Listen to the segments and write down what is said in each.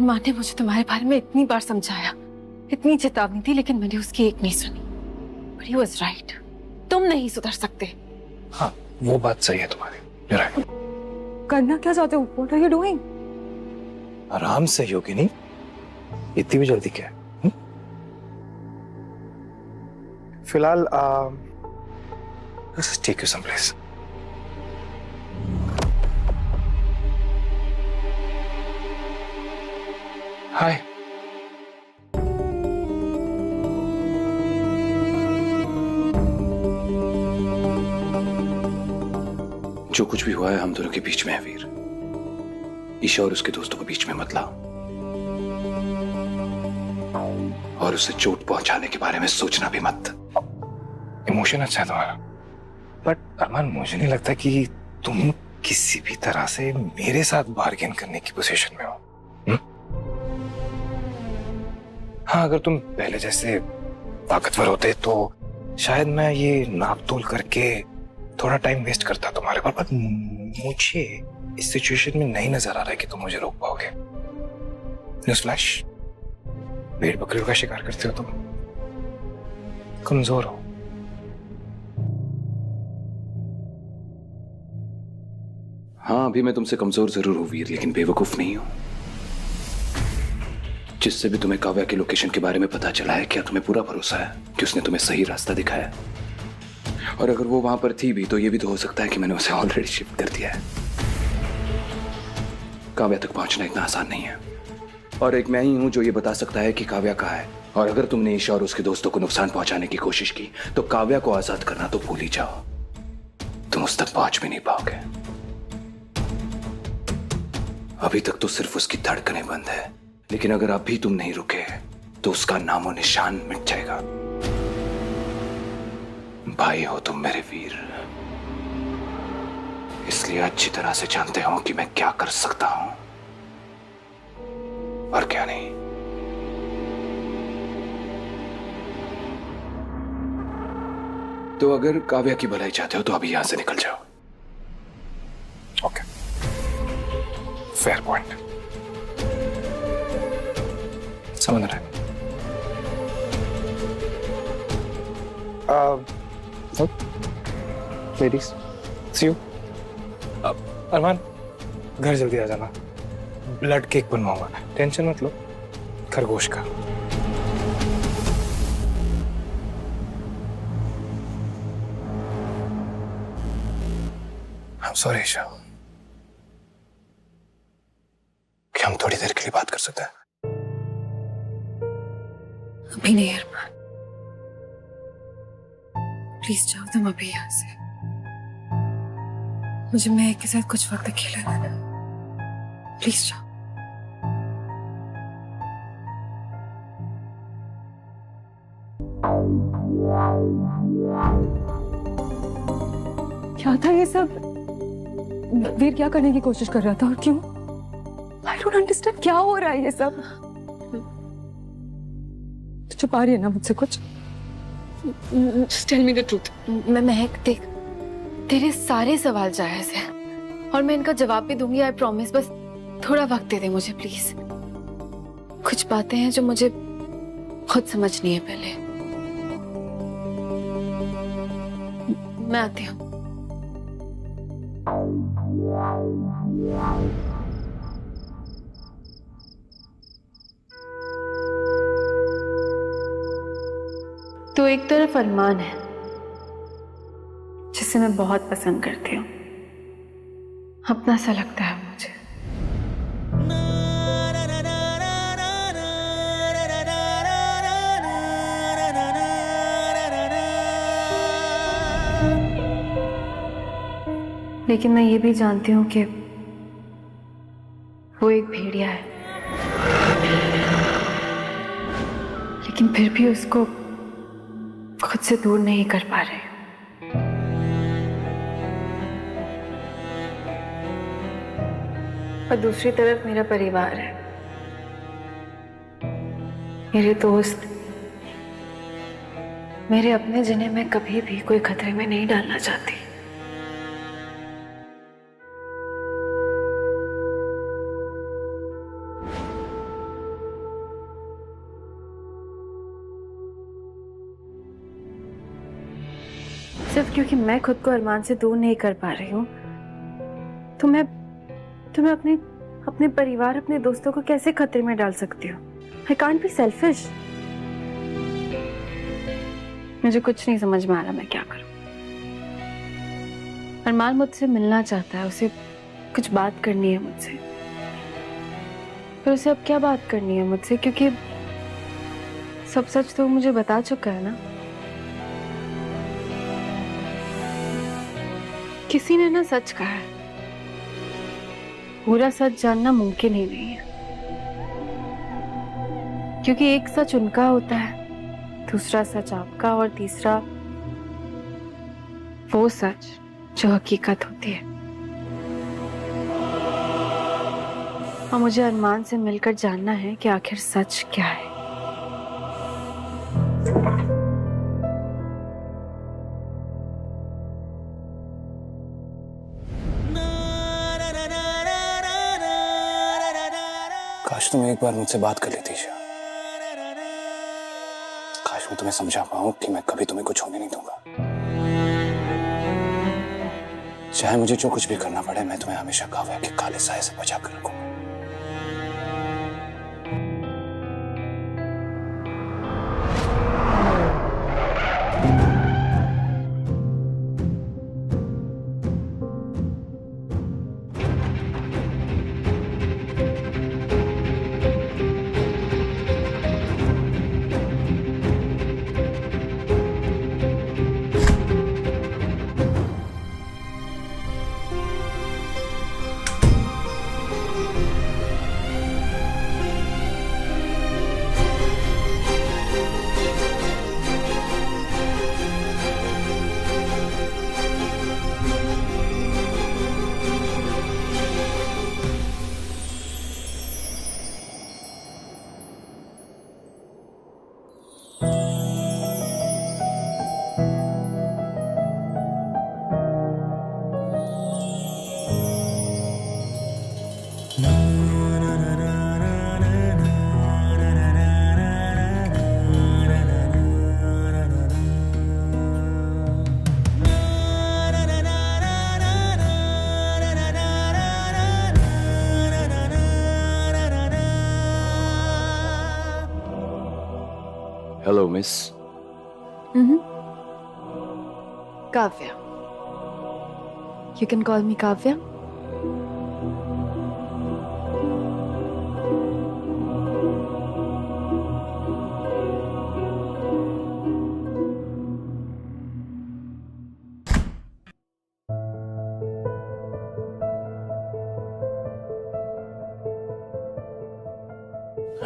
अरमान ने मुझे तुम्हारे बारे में इतनी बार समझाया, इतनी चेतावनी दी, लेकिन मैंने उसकी एक नहीं सुनी। But he was right. तुम नहीं सुधर सकते। हाँ, वो बात सही है तुम्हारी। You're right. करना क्या चाहते हो? What are you doing? आराम से योगिनी, इतनी भी जल्दी क्या है? फिलहाल let's just take you someplace. Hi. जो कुछ भी हुआ है हम दोनों के बीच में है वीर। ईशा और उसके दोस्तों को बीच में मत लाओ और उसे चोट पहुंचाने के बारे में सोचना भी मत। इमोशन अच्छा है तुम्हारा, बट अरमान मुझे नहीं लगता कि तुम किसी भी तरह से मेरे साथ बार्गेन करने की पोजीशन में हो। हाँ, अगर तुम पहले जैसे ताकतवर होते तो शायद मैं ये नाप तोल करके थोड़ा टाइम वेस्ट करता तुम्हारे पर मुझे इस सिचुएशन में नहीं नजर आ रहा है कि तुम मुझे रोक पाओगे। न्यूज़ फ्लैश, भेड़ बकरियों का शिकार करते हो तुम, कमजोर हो। हाँ, अभी मैं तुमसे कमजोर जरूर हूं वीर, लेकिन बेवकूफ नहीं हूं। जिससे भी तुम्हें काव्या के लोकेशन के बारे में पता चला है, क्या तुम्हें पूरा भरोसा है कि उसने तुम्हें सही रास्ता दिखाया? और अगर वो वहां पर थी भी तो ये भी तो हो सकता है कि मैंने उसे ऑलरेडी शिफ्ट कर दिया है। काव्या तक पहुंचना इतना आसान नहीं है, और एक मैं ही हूं जो ये बता सकता है कि काव्या कहाँ है। और अगर तुमने ईशा और उसके दोस्तों को नुकसान पहुंचाने की कोशिश की तो काव्या को आजाद करना तो भूल ही जाओ, तुम उस तक पहुंच भी नहीं पाओगे। अभी तक तो सिर्फ उसकी धड़कनें बंद है, लेकिन अगर अभी तुम नहीं रुके तो उसका नामो निशान मिट जाएगा। भाई हो तुम मेरे वीर, इसलिए अच्छी तरह से जानते हो कि मैं क्या कर सकता हूं और क्या नहीं। तो अगर काव्या की भलाई चाहते हो तो अभी यहां से निकल जाओ। ओके, फेयर पॉइंट, समझ रहे। Ladies, C you. अरमान, घर जल्दी आ जाना, ब्लड केक बनवाऊंगा, टेंशन मत लो, खरगोश का। I'm sorry ईशा, क्या हम थोड़ी देर के लिए बात कर सकते हैं? अभी नहीं अरमान, प्लीज जाओ तुम अभी यहाँ से। मुझे महक के साथ कुछ वक्त अकेला रहना, प्लीज जाओ। क्या था ये सब? वीर क्या करने की कोशिश कर रहा था और क्यों? I don't understand, क्या हो रहा है ये सब? तो छुपा रही है ना मुझसे कुछ? Just tell me the truth. मैं महक, देख, तेरे सारे सवाल जायज हैं और मैं इनका जवाब भी दूंगी, आई प्रॉमिस। बस थोड़ा वक्त दे दे मुझे प्लीज। कुछ बातें हैं जो मुझे खुद समझनी है पहले। मैं आती हूँ। तो एक तरफ अरमान है जिसे मैं बहुत पसंद करती हूँ, अपना सा लगता है मुझे। लेकिन मैं ये भी जानती हूँ कि वो एक भेड़िया है, लेकिन फिर भी उसको खुद से दूर नहीं कर पा रहे। और दूसरी तरफ मेरा परिवार है, मेरे दोस्त, मेरे अपने, जिन्हें मैं कभी भी कोई खतरे में नहीं डालना चाहती। सिर्फ क्योंकि मैं खुद को अरमान से दूर नहीं कर पा रही हूँ तो मैं अपने अपने परिवार, अपने दोस्तों को कैसे खतरे में डाल सकती हूँ? I can't be selfish. मुझे कुछ नहीं समझ में आ रहा मैं क्या करूँ। अरमान मुझसे मिलना चाहता है, उसे कुछ बात करनी है मुझसे, पर उसे अब क्या बात करनी है मुझसे, क्योंकि सब सच तो मुझे बता चुका है ना। किसी ने ना सच कहा है, पूरा सच जानना मुमकिन ही नहीं है, क्योंकि एक सच उनका होता है, दूसरा सच आपका, और तीसरा वो सच जो हकीकत होती है। और मुझे अरमान से मिलकर जानना है कि आखिर सच क्या है। काश तुम एक बार मुझसे बात कर लेती ईशा। काश मैं तुम्हें समझा पाऊं कि मैं कभी तुम्हें कुछ होने नहीं दूंगा। चाहे मुझे जो कुछ भी करना पड़े, मैं तुम्हें हमेशा काव्या के काले साए से बचा कर रखूंगा। Hello, miss. Kavya. You can call me Kavya.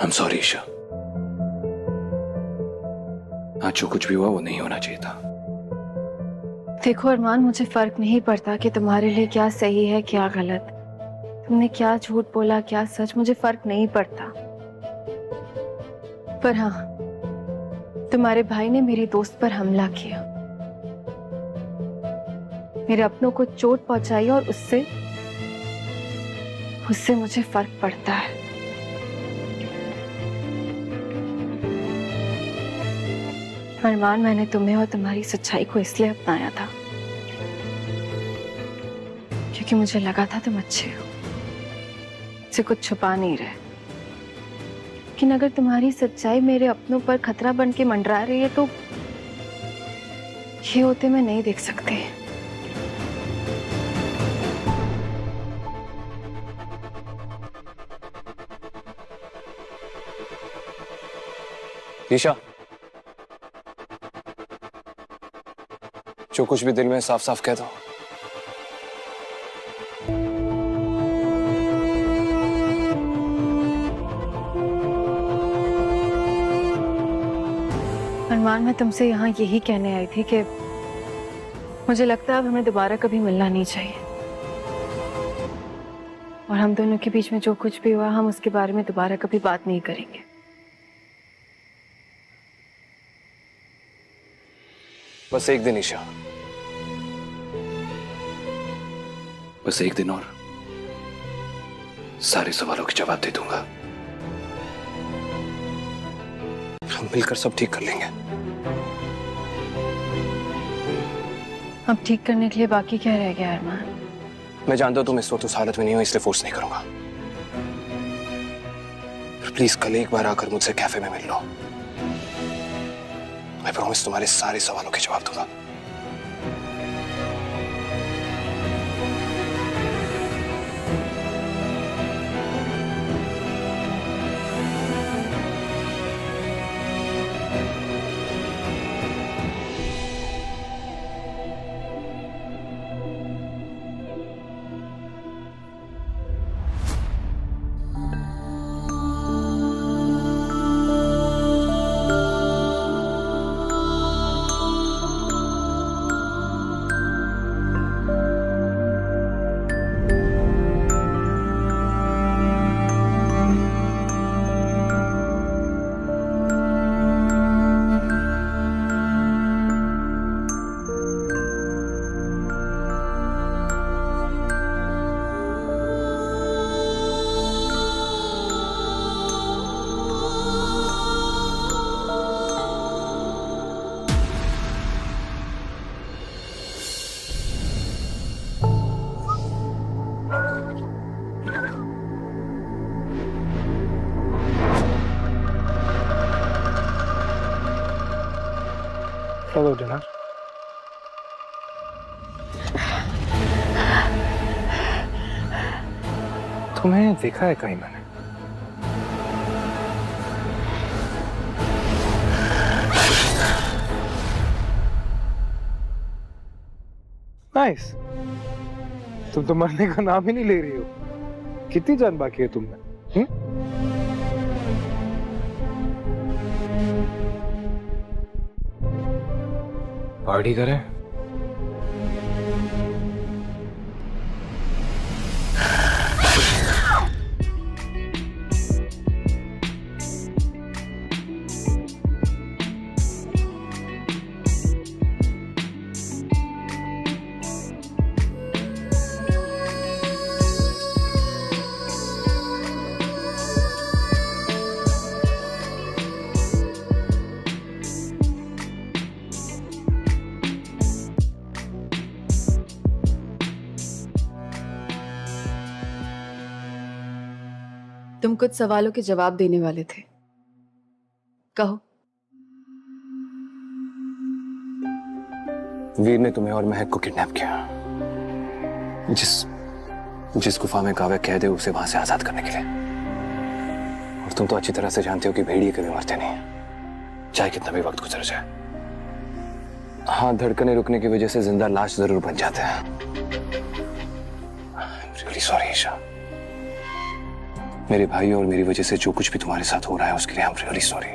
I'm sorry, Isha. आज जो कुछ भी हुआ वो नहीं होना चाहिए था। देखो अरमान, मुझे फर्क नहीं पड़ता कि तुम्हारे लिए क्या सही है क्या गलत, तुमने क्या झूठ बोला क्या सच, मुझे फर्क नहीं पड़ता। पर हाँ, तुम्हारे भाई ने मेरे दोस्त पर हमला किया, मेरे अपनों को चोट पहुंचाई, और उससे मुझे फर्क पड़ता है। अरमान, मैंने तुम्हें और तुम्हारी सच्चाई को इसलिए अपनाया था क्योंकि मुझे लगा था तुम अच्छे हो, मुझसे कुछ छुपा नहीं रहे। लेकिन अगर तुम्हारी सच्चाई मेरे अपनों पर खतरा बन के मंडरा रही है तो ये होते मैं नहीं देख सकती। ईशा, जो कुछ भी दिल में साफ साफ कह दो। अरमान, मैं तुमसे यहाँ यही कहने आई थी कि मुझे लगता है अब हमें दोबारा कभी मिलना नहीं चाहिए, और हम दोनों के बीच में जो कुछ भी हुआ हम उसके बारे में दोबारा कभी बात नहीं करेंगे। बस एक दिन ईशा, बस एक दिन और सारे सवालों के जवाब दे दूंगा। हम मिलकर सब ठीक कर लेंगे। अब ठीक करने के लिए बाकी क्या रह गया अरमान? मैं जानता हूं तुम इस वक्त उस हालत में नहीं हो, इसलिए फोर्स नहीं करूंगा। प्लीज कल एक बार आकर मुझसे कैफे में मिल लो। मैं प्रॉमिस तुम्हारे सारे सवालों के जवाब दूंगा। Hello, dinner. तुम्हें देखा है कहीं मैंने? नाइस। तुम तो मरने का नाम ही नहीं ले रही हो। कितनी जान बाकी है तुम में? पार्टी करें? तुम कुछ सवालों के जवाब देने वाले थे, कहो। वीर ने तुम्हें और महक को किडनैप किया। जिस गुफा में काव्या कैद है उसे वहां से आजाद करने के लिए। और तुम तो अच्छी तरह से जानते हो कि भेड़िए कभी मरते नहीं, चाहे कितना भी वक्त गुजर जाए। हाँ, धड़कने रुकने की वजह से जिंदा लाश जरूर बन जाते हैं। Really sorry Isha. मेरे भाई और मेरी वजह से जो कुछ भी तुम्हारे साथ हो रहा है उसके लिए आई एम रियली सॉरी।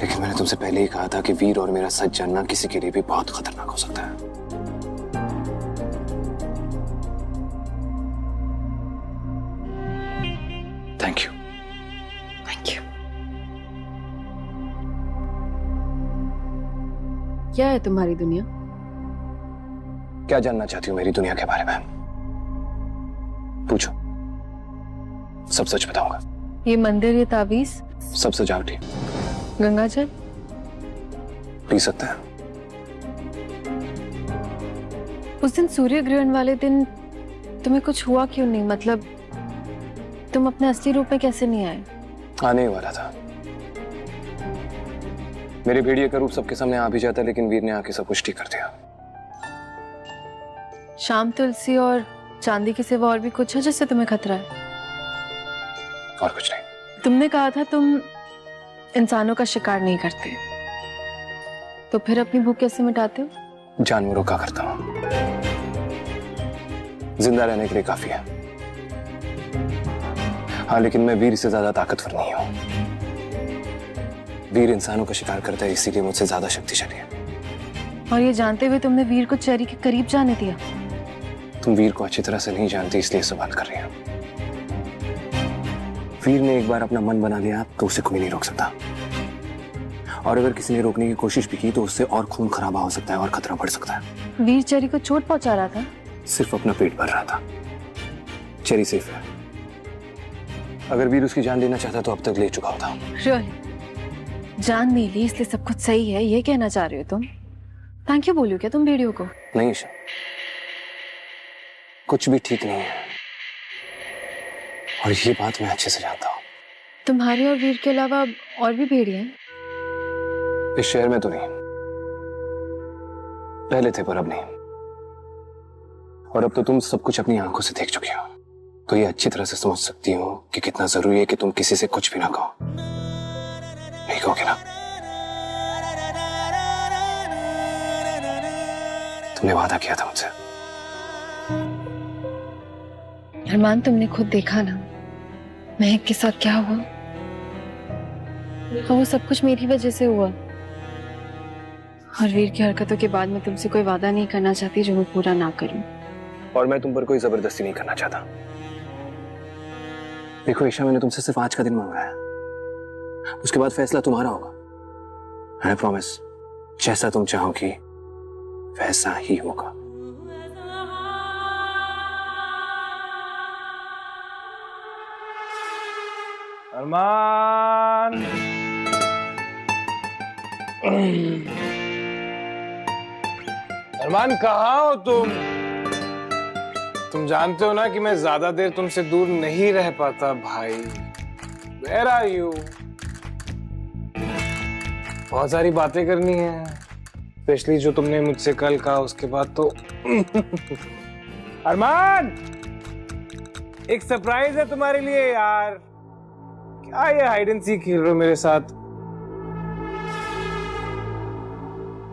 लेकिन मैंने तुमसे पहले ही कहा था कि वीर और मेरा सच जानना किसी के लिए भी बहुत खतरनाक हो सकता है। Thank you. Thank you. क्या है तुम्हारी दुनिया? क्या जानना चाहती हो मेरी दुनिया के बारे में? पूछो, सब सच बताऊंगा। ये मंदिर, ये ताबीज, सब सजावटी। गंगाजल पी सकते हैं। उस दिन सूर्य ग्रहण वाले दिन तुम्हें कुछ हुआ क्यों नहीं? मतलब तुम अपने असली रूप में कैसे नहीं आए? आने ही वाला था। मेरे भेड़िए का रूप सबके सामने आ भी जाता, लेकिन वीर ने आके सब कुछ ठीक कर दिया। शाम तुलसी और चांदी के सिवा और भी कुछ है जिससे तुम्हें खतरा है? और कुछ नहीं। तुमने कहा था तुम इंसानों का शिकार नहीं करते, तो फिर अपनी भूख कैसे मिटाते हो? जानवरों का करता हूं, जिंदा रहने के लिए काफी है। हाँ, लेकिन मैं वीर से ज्यादा ताकतवर नहीं हूं। वीर इंसानों का शिकार करता है, इसीलिए मुझसे ज्यादा शक्तिशाली है। और ये जानते हुए तुमने वीर को चेरी के करीब जाने दिया? तुम वीर को अच्छी तरह से नहीं जानती, इसलिए सवाल कर रही हो। वीर ने एक बार अपना मन बना लिया तो उसे कोई नहीं रोक सकता। और अगर किसी ने रोकने की कोशिश भी की तो उससे और खून खराबा हो सकता है और खतरा बढ़ सकता है। वीर चेरी को चोट पहुंचा रहा था? सिर्फ अपना पेट भर रहा था। चेरी सेफ है। अगर वीर उसकी जान लेना चाहता तो अब तक ले चुका होता। रियली? जान नहीं ली इसलिए सब कुछ सही है, ये कहना चाह रहे हो तुम? थैंक यू बोलूं क्या तुम वीडियो को? नहीं ईशा, कुछ भी ठीक नहीं है और ये बात मैं अच्छे से जानता हूँ। तुम्हारे और वीर के अलावा और भी भेड़िए हैं? इस शहर में तो नहीं, पहले थे पर अब नहीं। और अब तो तुम सब कुछ अपनी आंखों से देख चुकी हो, तो ये अच्छी तरह से समझ सकती हो कि कितना जरूरी है कि तुम किसी से कुछ भी ना कहो। नहीं कहोगे ना? तुमने वादा किया था मुझसे। अरमान, तुमने खुद देखा ना महक के साथ क्या हुआ, और वो सब कुछ मेरी वजह से हुआ। और वीर की हरकतों के बाद मैं तुमसे कोई वादा नहीं करना चाहती जो मैं पूरा ना करूं। और मैं तुम पर कोई जबरदस्ती नहीं करना चाहता। देखो ईशा, मैंने तुमसे सिर्फ आज का दिन मांगा है, उसके बाद फैसला तुम्हारा होगा। आई प्रॉमिस, जैसा तुम चाहोगी वैसा ही होगा। अरमान, अरमान कहाँ हो तुम? तुम जानते हो ना कि मैं ज्यादा देर तुमसे दूर नहीं रह पाता भाई। Where are you? बहुत सारी बातें करनी है, स्पेशली जो तुमने मुझसे कल कहा उसके बाद तो अरमान, एक सरप्राइज है तुम्हारे लिए यार। क्या ये हाइड एंड सीक खेल रहे हो मेरे साथ?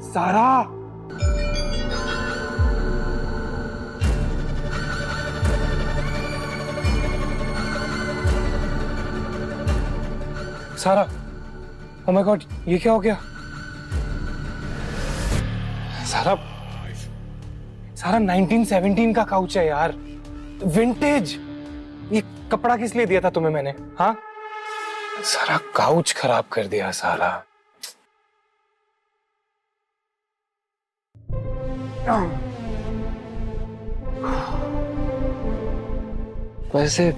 सारा, सारा, ओह माय गॉड, ये क्या हो गया? सारा, सारा 1917 का काउच है यार, विंटेज। ये कपड़ा किस लिए दिया था तुम्हें मैंने? हाँ, सारा काउच खराब कर दिया सारा। वैसे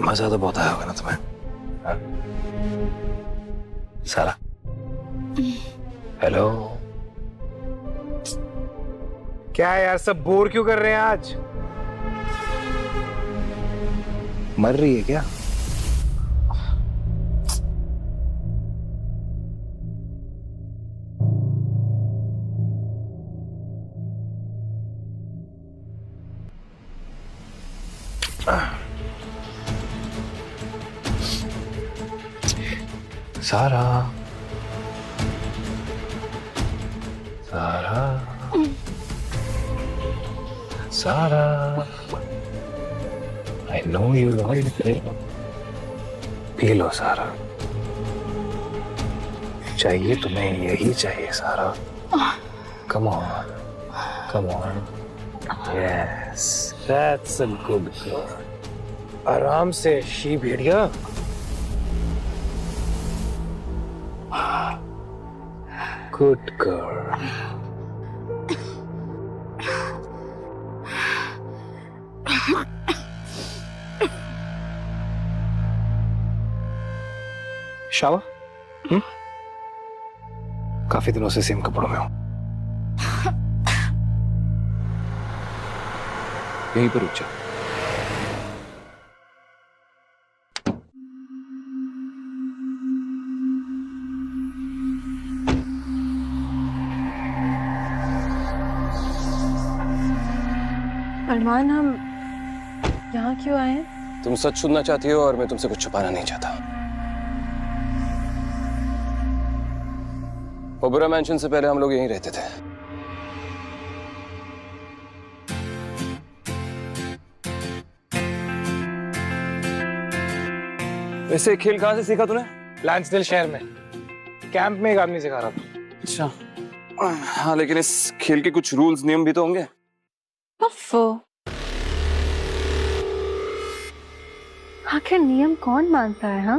मजा तो बहुत आया होगा ना तुम्हें? हाँ? सारा, हेलो। क्या यार, सब बोर क्यों कर रहे हैं आज? मर रही है क्या? सारा, सारा, सारा, I know you like it. पी लो सारा, चाहिए तुम्हें यही चाहिए सारा। Come on, come on. Yes, that's a good girl. आराम से she Bhediya. Good girl. Shower? काफी दिनों से सेम कपड़ों में हूं। यहीं पर रुक जा। अरमान, हम यहाँ क्यों आए हैं? तुम सच सुनना चाहती हो और मैं तुमसे कुछ छुपाना नहीं चाहता। ओबरा मैंशन से पहले हम लोग यहीं रहते थे। वैसे खेल कहां से सीखा तूने? लैंसडेल शहर में कैंप में एक आदमी सिखा रहा था। अच्छा, हाँ, लेकिन इस खेल के कुछ रूल्स नियम भी तो होंगे। आखिर नियम कौन मानता है? हाँ,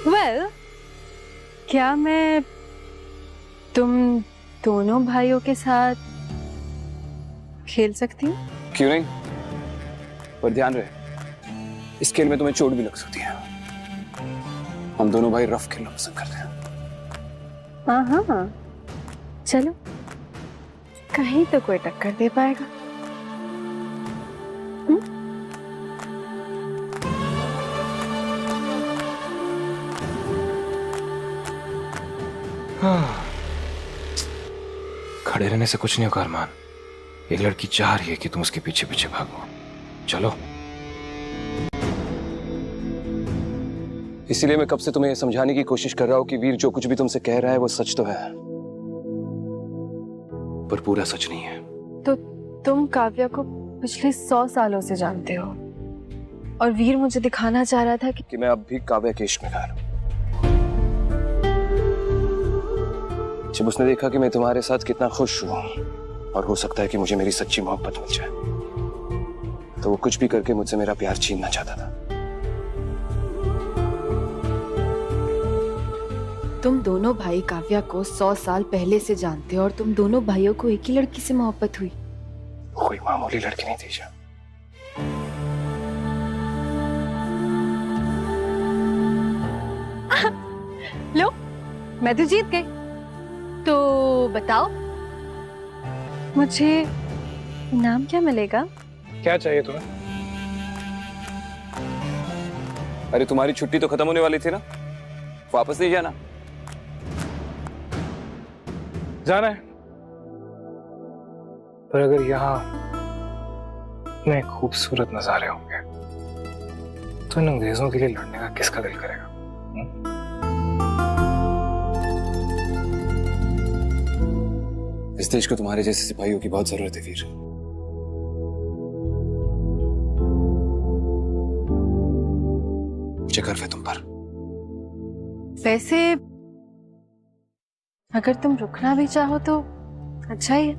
वेल, क्या मैं तुम दोनों भाइयों के साथ खेल सकती हूँ? क्यों नहीं, पर ध्यान रहे, इस खेल में तुम्हें चोट भी लग सकती है। हम दोनों भाई रफ खेलना पसंद करते हैं। हाँ, चलो, कहीं तो कोई टक्कर दे पाएगा। हाँ। खड़े रहने से कुछ नहीं होगा अरमान। एक लड़की चाह रही है कि तुम उसके पीछे पीछे भागो। चलो। इसीलिए मैं कब से तुम्हें समझाने की कोशिश कर रहा हूं कि वीर जो कुछ भी तुमसे कह रहा है वो सच तो है, पर पूरा सच नहीं है। तो तुम काव्या को पिछले 100 सालों से जानते हो और वीर मुझे दिखाना चाह रहा था कि मैं अब भी काव्या के इश्क में घायल हूं। जब उसने देखा कि मैं तुम्हारे साथ कितना खुश हूं और हो सकता है कि मुझे मेरी सच्ची मोहब्बत मिल जाए, तो वो कुछ भी करके मुझसे मेरा प्यार छीनना चाहता था। तुम दोनों भाई काव्या को 100 साल पहले से जानते हो और तुम दोनों भाइयों को एक ही लड़की से मोहब्बत हुई। कोई मामूली लड़की नहीं थी जा। लो, मैं तो जीत गई। तो बताओ, मुझे इनाम क्या मिलेगा? क्या चाहिए तुम्हें? अरे तुम्हारी छुट्टी तो खत्म होने वाली थी ना, वापस नहीं जाना? जाना है, पर अगर यहाँ इतने खूबसूरत नजारे होंगे तो इन अंग्रेजों के लिए लड़ने का किसका दिल करेगा? इस देश को तुम्हारे जैसे सिपाहियों की बहुत जरूरत है वीर। मुझे गर्व है तुम पर। वैसे अगर तुम रुकना भी चाहो तो अच्छा ही है।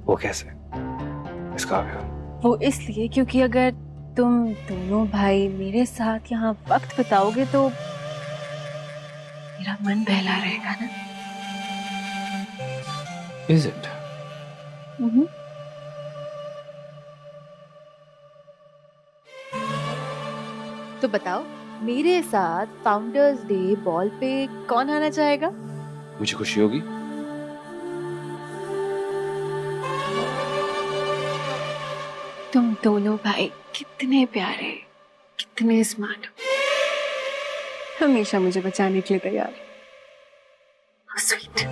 वो कैसे? इसका भी वो इसलिए क्योंकि अगर तुम दोनों भाई मेरे साथ यहाँ वक्त बिताओगे तो मेरा मन बहला रहेगा ना। Is it? तो बताओ, मेरे साथ फाउंडर्स डे बॉल पे कौन आना चाहेगा? मुझे खुशी होगी। तुम दोनों भाई कितने प्यारे, कितने स्मार्ट हो, हमेशा मुझे बचाने के लिए तैयार हो। स्वीट।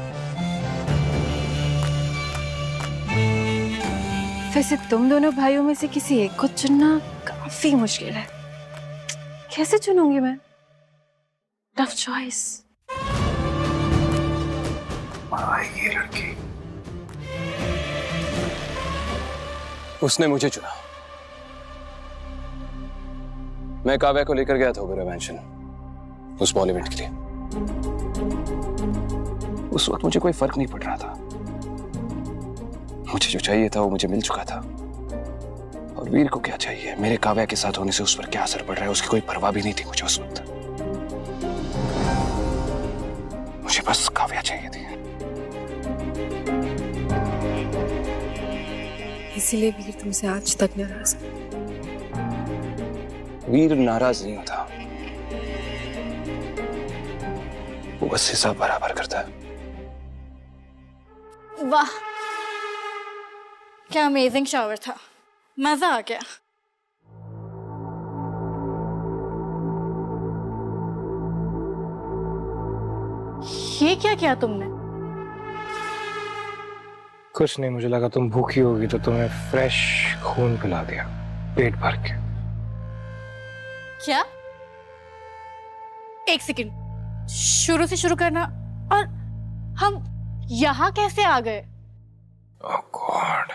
वैसे तुम दोनों भाइयों में से किसी एक को चुनना काफी मुश्किल है। कैसे चुनूंगी मैं? Tough choice. ये लड़की उसने मुझे चुना। मैं काव्या को लेकर गया था ओबेरॉय मैंशन उस बॉल इवेंट के लिए। उस वक्त मुझे कोई फर्क नहीं पड़ रहा था। मुझे जो चाहिए था वो मुझे मिल चुका था। और वीर को क्या चाहिए, मेरे काव्या के साथ होने से उस पर क्या असर पड़ रहा है, उसकी कोई परवाह भी नहीं थी मुझे उस वक्त। मुझे बस काव्या चाहिए थी। इसीलिए वीर तुमसे आज तक नाराज है। वीर नाराज नहीं होता, वो बस हिसाब बराबर करता है। वाह, क्या अमेजिंग शावर था, मजा आ गया। ये क्या किया तुमने? कुछ नहीं, मुझे लगा तुम भूखी होगी तो तुम्हें फ्रेश खून पिला दिया पेट भर के। क्या? एक सेकंड, शुरू से शुरू करना। और हम यहाँ कैसे आ गए? ओह गॉड,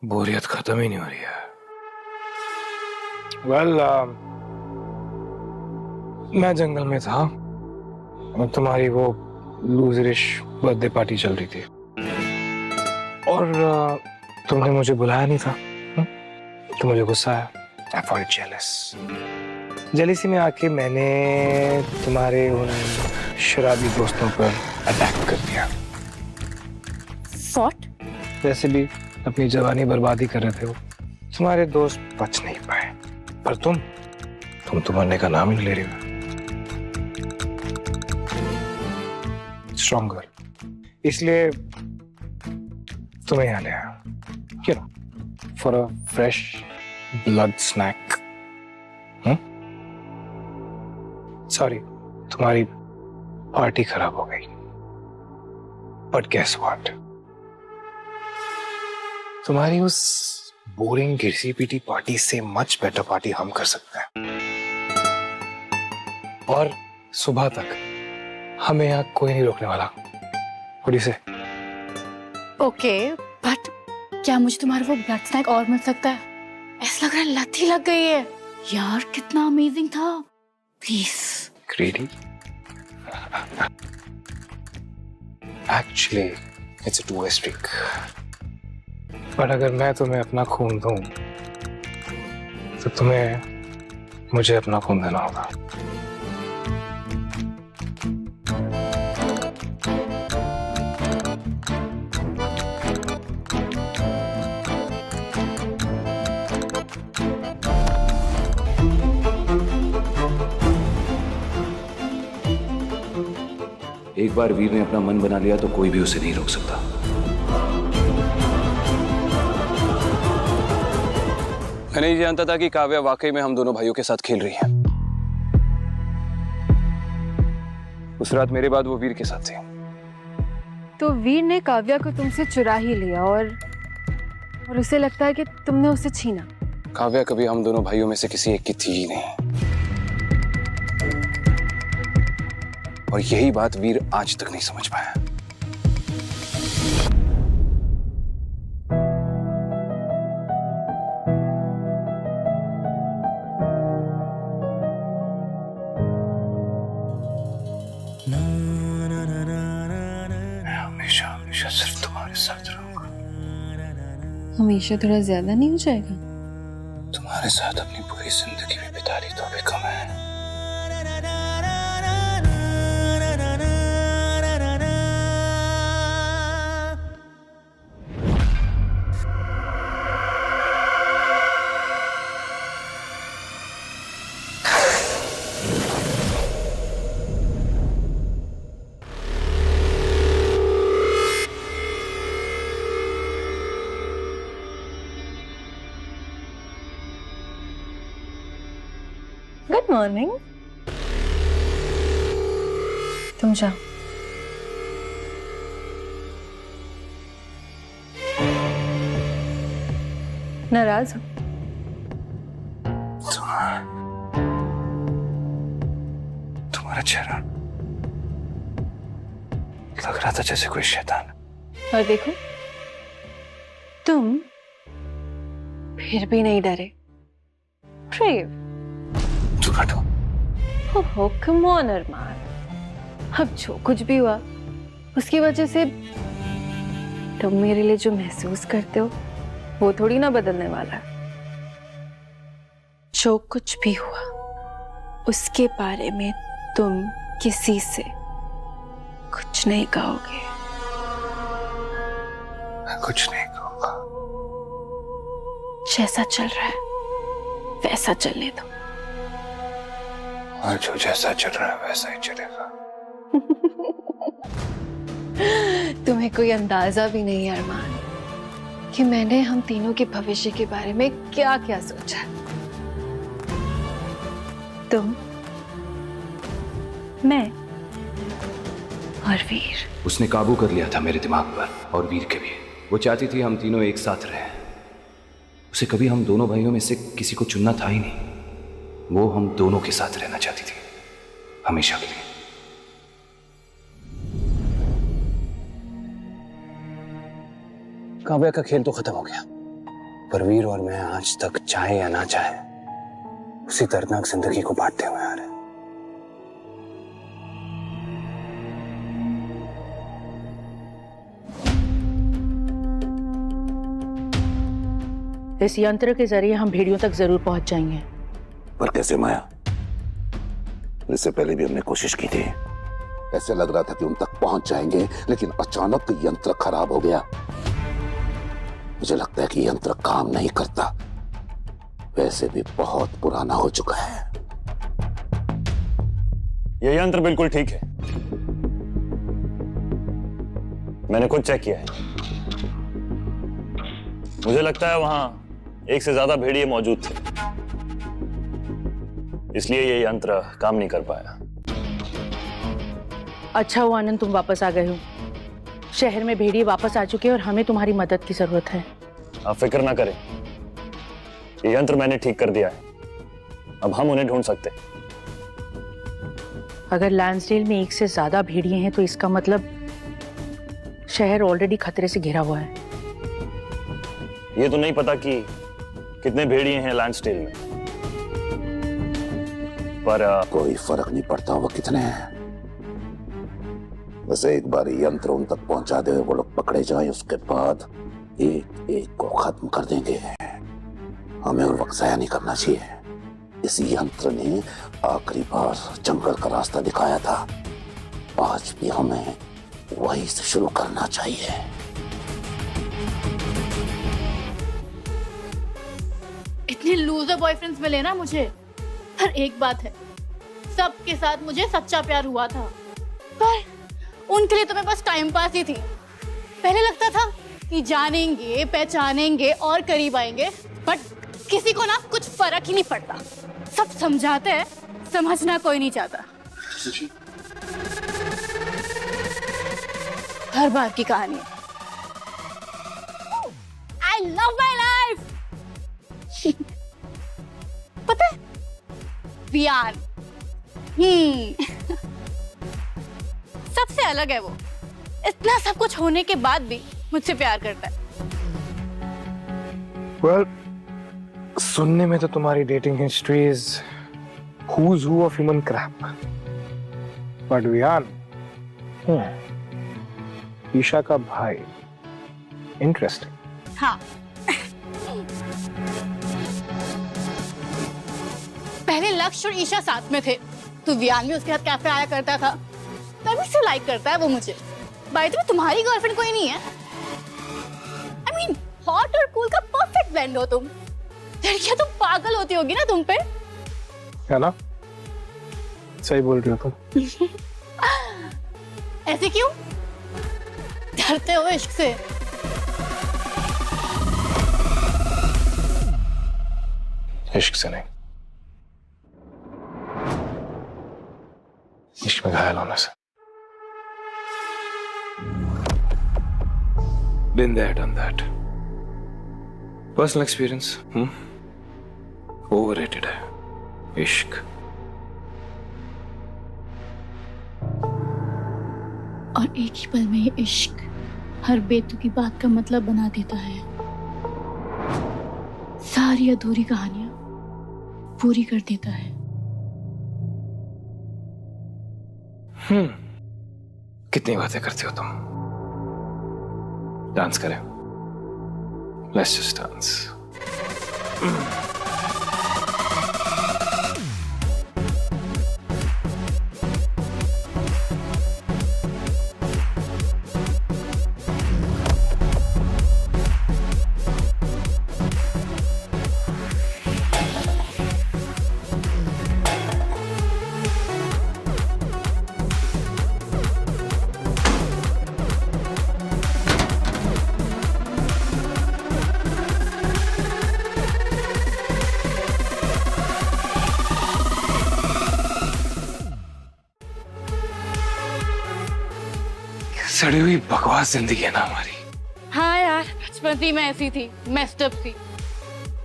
बोरियत खत्म ही नहीं हो रही है। वेल, मैं जंगल में था और तुम्हारी वो लूजरिश बर्थडे पार्टी चल रही थी और तुमने मुझे बुलाया नहीं था। तो मुझे गुस्सा आया। I felt jealous। जेलिसी में आके मैंने तुम्हारे उन शराबी दोस्तों पर अटैक कर दिया। What? वैसे भी अपनी जवानी बर्बादी कर रहे थे वो। तुम्हारे दोस्त बच नहीं पाए, पर तुम तो मरने का नाम ही नहीं ले रही हो। स्ट्रॉन्गर, इसलिए तुम्हें यहाँ ले आया, you know, for a fresh blood snack. Sorry, तुम्हारी पार्टी खराब हो गई, बट गेस व्हाट, तुम्हारी उस बोरिंग घिसी पीटी पार्टी से मच बेटर पार्टी हम कर सकते हैं, और सुबह तक हमें यहाँ कोई नहीं रोकने वाला। What do you say? Okay, but क्या मुझे तुम्हारा वो ब्लड स्नैक और मिल सकता है? ऐसा लग रहा है लत ही लग गई है। यार कितना अमेजिंग था। Please. Greedy? Actually, it's a two-way streak. पर अगर मैं तुम्हें अपना खून दूं, तो तुम्हें मुझे अपना खून देना होगा। एक बार वीर ने अपना मन बना लिया तो कोई भी उसे नहीं रोक सकता। मैं नहीं जानता था कि काव्या वाकई में हम दोनों भाइयों के साथ खेल रही है। उस रात मेरे बाद वो वीर के साथ थी। तो वीर ने काव्या को तुमसे चुरा ही लिया, और उसे लगता है कि तुमने उसे छीना। काव्या कभी हम दोनों भाइयों में से किसी एक की थी ही नहीं, और यही बात वीर आज तक नहीं समझ पाया। हमेशा हमेशा सिर्फ तुम्हारे साथ रहूंगा। हमेशा थोड़ा ज्यादा नहीं हो जाएगा? तुम्हारे साथ अपनी पूरी जिंदगी भी बिता ली तो भी कम है। Good morning. तुम जाओ। नाराज हो? तुम्हारा चेहरा लग रहा था जैसे कोई शैतान। और देखो, तुम फिर भी नहीं डरे। ब्रेव। ओह कम ऑन अरमान, अब जो कुछ भी हुआ उसकी वजह से तुम मेरे लिए जो महसूस करते हो वो थोड़ी ना बदलने वाला है। जो कुछ भी हुआ उसके बारे में तुम किसी से कुछ नहीं कहोगे। मैं कुछ नहीं कहूंगा। जैसा चल रहा है वैसा चलने दो। और जो जैसा चल रहा है वैसा ही चलेगा। तुम्हें कोई अंदाजा भी नहीं है अरमान कि मैंने हम तीनों के भविष्य के बारे में क्या क्या सोचा। तुम, मैं और वीर। उसने काबू कर लिया था मेरे दिमाग पर और वीर के भी। वो चाहती थी हम तीनों एक साथ रहें। उसे कभी हम दोनों भाइयों में से किसी को चुनना था ही नहीं। वो हम दोनों के साथ रहना चाहती थी, हमेशा के लिए। काव्या का खेल तो खत्म हो गया, पर वीर और मैं आज तक चाहे या ना चाहे उसी दर्दनाक जिंदगी को बांटते हुए आ रहे हैं। इस यंत्र के जरिए हम भेड़ियों तक जरूर पहुंच जाएंगे। पर कैसे माया? इससे पहले भी हमने कोशिश की थी। ऐसे लग रहा था कि उन तक पहुंच जाएंगे, लेकिन अचानक यंत्र खराब हो गया। मुझे लगता है कि यंत्र काम नहीं करता। वैसे भी बहुत पुराना हो चुका है। यह यंत्र बिल्कुल ठीक है, मैंने खुद चेक किया है। मुझे लगता है वहां एक से ज्यादा भेड़िए मौजूद थे, इसलिए ये यंत्र काम नहीं कर पाया। अच्छा हुआ आनंद तुम वापस आ गए हो। शहर में भेड़िए वापस आ चुके हैं और हमें तुम्हारी मदद की जरूरत है। आप फिक्र ना करें, ये यंत्र मैंने ठीक कर दिया है। अब हम उन्हें ढूंढ सकते हैं। अगर लैंसडेल में एक से ज्यादा भेड़िए हैं तो इसका मतलब शहर ऑलरेडी खतरे से घिरा हुआ है। ये तो नहीं पता कि कितने भेड़िए हैं लैंसडेल में, पर कोई फर्क नहीं पड़ता वो कितने हैं। वैसे एक बार यंत्र उन तक पहुंचा दे, वो लोग पकड़े जाएं, उसके बाद एक एक को खत्म कर देंगे। हमें और वक्त जाया नहीं करना चाहिए। इस यंत्र ने आखिरी बार जंगल का रास्ता दिखाया था, आज भी हमें वहीं से शुरू करना चाहिए। इतने लूजर बॉयफ्रेंड्स मिले ना मुझे, पर एक बात है, सबके साथ मुझे सच्चा प्यार हुआ था, पर उनके लिए तो मैं बस टाइम पास ही थी। पहले लगता था कि जानेंगे, पहचानेंगे और करीब आएंगे, बट किसी को ना कुछ फर्क ही नहीं पड़ता। सब समझाते हैं, समझना कोई नहीं चाहता। हर बार की कहानी। I love my life. पता है, वियान सबसे अलग है वो। इतना सब कुछ होने के बाद भी मुझसे प्यार करता है। Well, सुनने में तो तुम्हारी dating history is who's who of human crap, but Viyan Isha का भाई, इंटरेस्टिंग। हाँ, पहले लक्ष्य और ईशा साथ में थे, तो वियान भी उसके साथ कैफे आया करता था, तभी से लाइक करता है वो मुझे। बाय द वे, तुम्हारी गर्लफ्रेंड कोई नहीं है? आई मीन, हॉट और कूल का परफेक्ट ब्लेंड हो तुम। लड़कियां तो पागल होती होगी ना तुम पे। है ना? सही बोल रही हो तुम। ऐसे क्यों? डरते हो इश्क से? इश्क से नहीं, इश्क में घायल होने से। Been there, done that. Personal experience, overrated है इश्क। और एक ही पल में ये इश्क हर बेतुकी बात का मतलब बना देता है। सारी अधूरी कहानियां पूरी कर देता है। कितनी बातें करती हो तुम। डांस करें? Let's just dance. सड़ी हुई बकवास जिंदगी है ना हमारी। हाँ यार, बचपन से मैं ऐसी थी, मेस्ड अप थी।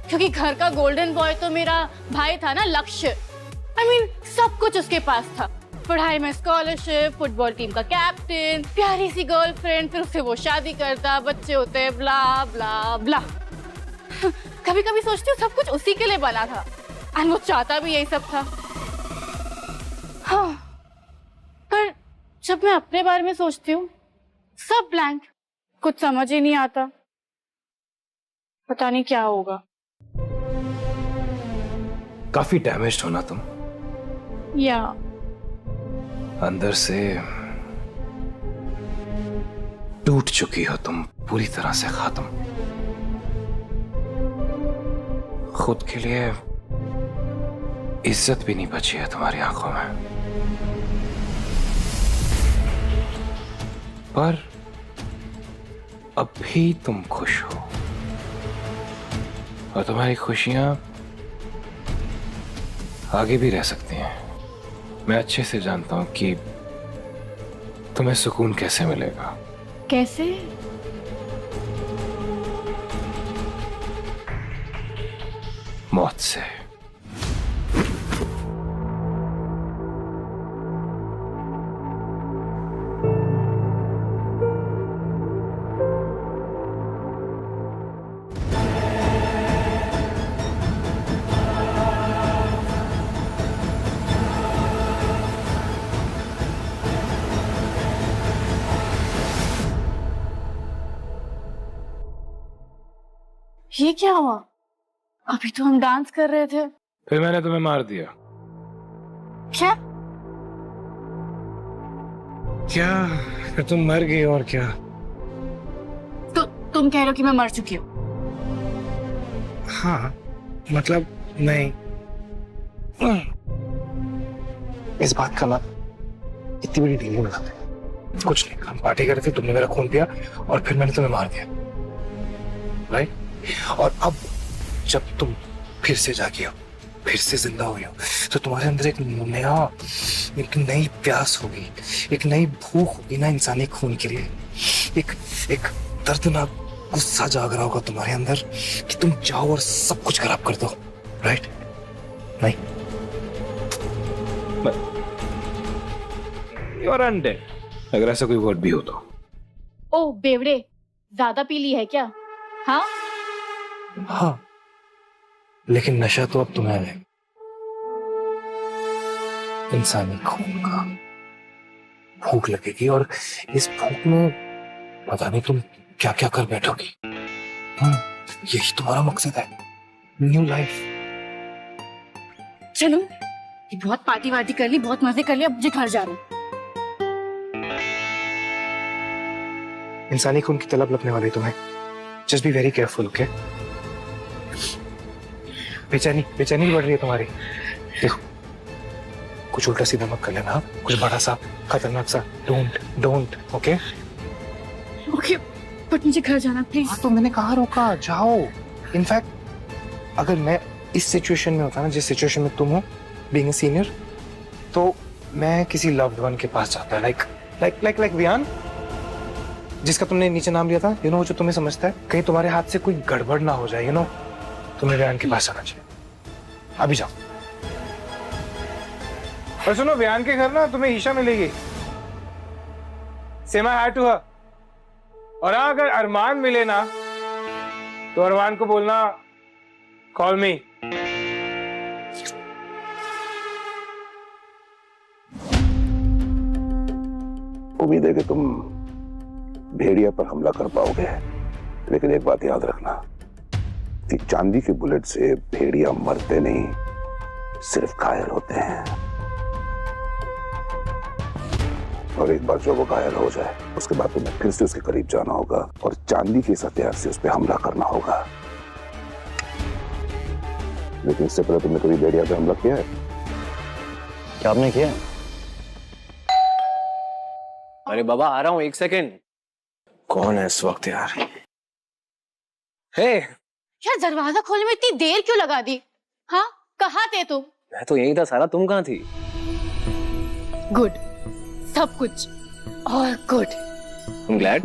क्योंकि घर का गोल्डन बॉय तो मेरा भाई था ना, लक्ष्य। आई मीन, सब कुछ उसके पास था। पढ़ाई में स्कॉलरशिप, फुटबॉल टीम का कैप्टन, प्यारी सी गर्लफ्रेंड, फिर उससे वो शादी करता, बच्चे होते, ब्ला ब्ला ब्ला। कभी कभी सोचती हूँ सब कुछ उसी के लिए बना था, और वो चाहता भी यही सब था। हाँ, पर जब मैं अपने बारे में सोचती हूँ, सब ब्लैंक, कुछ समझ ही नहीं आता। पता नहीं क्या होगा। काफी डैमेज्ड हो ना तुम, या अंदर से टूट चुकी हो तुम, पूरी तरह से खत्म। खुद के लिए इज्जत भी नहीं बची है तुम्हारी आंखों में। पर अभी तुम खुश हो और तुम्हारी खुशियां आगे भी रह सकती हैं। मैं अच्छे से जानता हूं कि तुम्हें सुकून कैसे मिलेगा। कैसे? मौत से। ये क्या हुआ? अभी तो हम डांस कर रहे थे। फिर मैंने तुम्हें मार दिया। क्या? क्या तुम मर गई और क्या? तो तुम कह रहे हो कि मैं मर चुकी हूँ? हाँ मतलब नहीं, इस बात का ना इतनी बड़ी डील नहीं बनाते। कुछ नहीं, हम पार्टी कर रहे थे, तुमने मेरा खून पिया और फिर मैंने तुम्हें मार दिया, राइट? और अब जब तुम फिर से जागी हो, फिर से जिंदा हुई हो, तो तुम्हारे अंदर एक नई प्यास होगी, एक नई भूख होगी ना इंसानी खून के लिए। एक दर्दनाक गुस्सा जाग रहा होगा तुम्हारे अंदर कि तुम जाओ और सब कुछ खराब कर दो, राइट? नहीं, यू आर अनडेड, अगर ऐसा कोई वर्ड भी हो तो। ओ बेवड़े, ज्यादा पी ली है क्या? हाँ हाँ, लेकिन नशा तो अब तुम्हें है, इंसानी खून का। भूख लगेगी और इस भूख में पता नहीं तुम क्या क्या कर बैठोगी। यही तुम्हारा मकसद है, न्यू लाइफ। चलो, ये बहुत पार्टी वार्टी कर ली, बहुत मजे कर लिए, अब मुझे घर जाना। इंसानी खून की तलब लगने वाली तुम्हें। Just be very careful, okay? बेचैनी बढ़ रही है तुम्हारी। देखो, कुछ उल्टा सीधा मत कर लेना, कुछ बड़ा सा खतरनाक सा डोंट, ओके? ओके, बट मुझे घर जाना प्लीज। तो मैंने कहा रोका, जाओ। इनफैक्ट अगर मैं इस सिचुएशन में होता ना, जिस सिचुएशन में तुम हो, बीइंग अ सीनियर, तो मैं किसी लव्ड वन के पास जाता, लाइक वियान, जिसका तुमने नीचे नाम लिया था, यू नो, जो तुम्हें समझता है। कहीं तुम्हारे हाथ से कोई गड़बड़ ना हो जाए, यू नो, तुम्हें वियान के पास जाना चाहिए। अभी जाओ। और सुनो, वियान के घर ना तुम्हें ईशा मिलेगी। से माय हाय टू हर। और अगर अरमान मिले ना, तो अरमान को बोलना कॉल मी। उम्मीद है कि तुम भेड़िया पर हमला कर पाओगे, लेकिन एक बात याद रखना कि चांदी के बुलेट से भेड़िया मरते नहीं, सिर्फ घायल होते हैं। और एक बार जो वो घायल हो जाए, उसके बाद तुम्हें फिर से उसके करीब जाना होगा और चांदी के इस हथियार से उस पर हमला करना होगा। लेकिन इससे पहले तुमने कभी भेड़िया पे हमला किया है? क्या आपने किया? अरे बाबा, आ रहा हूँ, 1 सेकेंड। कौन है इस वक्त यार? हे, यार दरवाजा खोलने में इतनी देर क्यों लगा दी? हाँ, कहाँ थे तुम? मैं तो यहीं था सारा, तुम कहाँ थी? गुड, सब कुछ और गुड। I'm glad.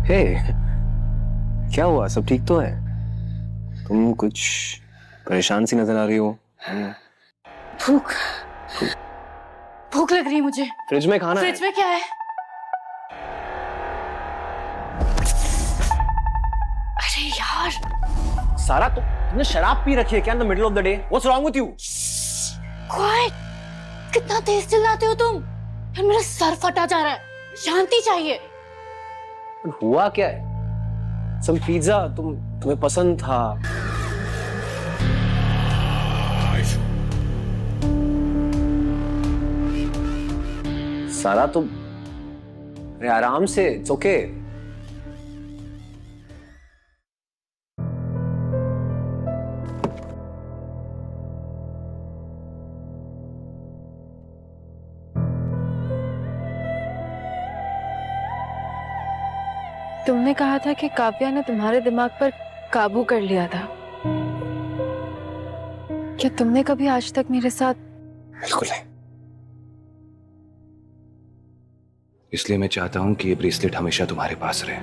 हे, क्या हुआ? सब ठीक तो है? तुम कुछ परेशान सी नजर आ रही हो। भूख लग रही है मुझे। फ्रिज में खाना है। फ्रिज में क्या है? अरे यार सारा, तुमने शराब पी रखी है क्या in the middle of the day? What's wrong with you? Quite, कितना तेज चिल्लाते हो तुम? यार मेरा सर फटा जा रहा है, शांति चाहिए। हुआ क्या है? सम पिज्जा तुम्हें पसंद था। सारा, तुम अरे आराम से, इट्स ओके। तुमने कहा था कि काव्या ने तुम्हारे दिमाग पर काबू कर लिया था। क्या तुमने कभी आज तक मेरे साथ? बिल्कुल नहीं। इसलिए मैं चाहता हूं कि ये ब्रेसलेट हमेशा तुम्हारे पास रहे।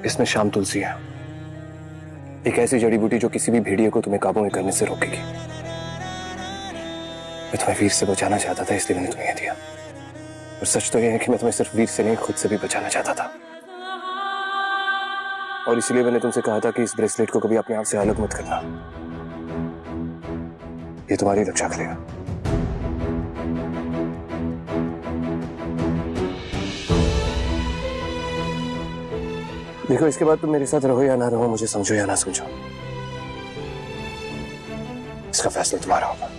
इसमें शाम तुलसी है, एक ऐसी जड़ी बूटी जो किसी भी भेड़िए को तुम्हें काबू में करने से रोकेगी। मैं तुम्हें वीर से बचाना चाहता था, इसलिए मैंने तुम्हें दिया। और सच तो यह है कि मैं तुम्हें सिर्फ वीर से नहीं, खुद से भी बचाना चाहता था। और इसलिए मैंने तुमसे कहा था कि इस ब्रेसलेट को कभी अपने आप से अलग मत करना, ये तुम्हारी रक्षा करेगा। देखो, इसके बाद तुम मेरे साथ रहो या ना रहो, मुझे समझो या ना समझो, इसका फैसला तुम्हारा होगा।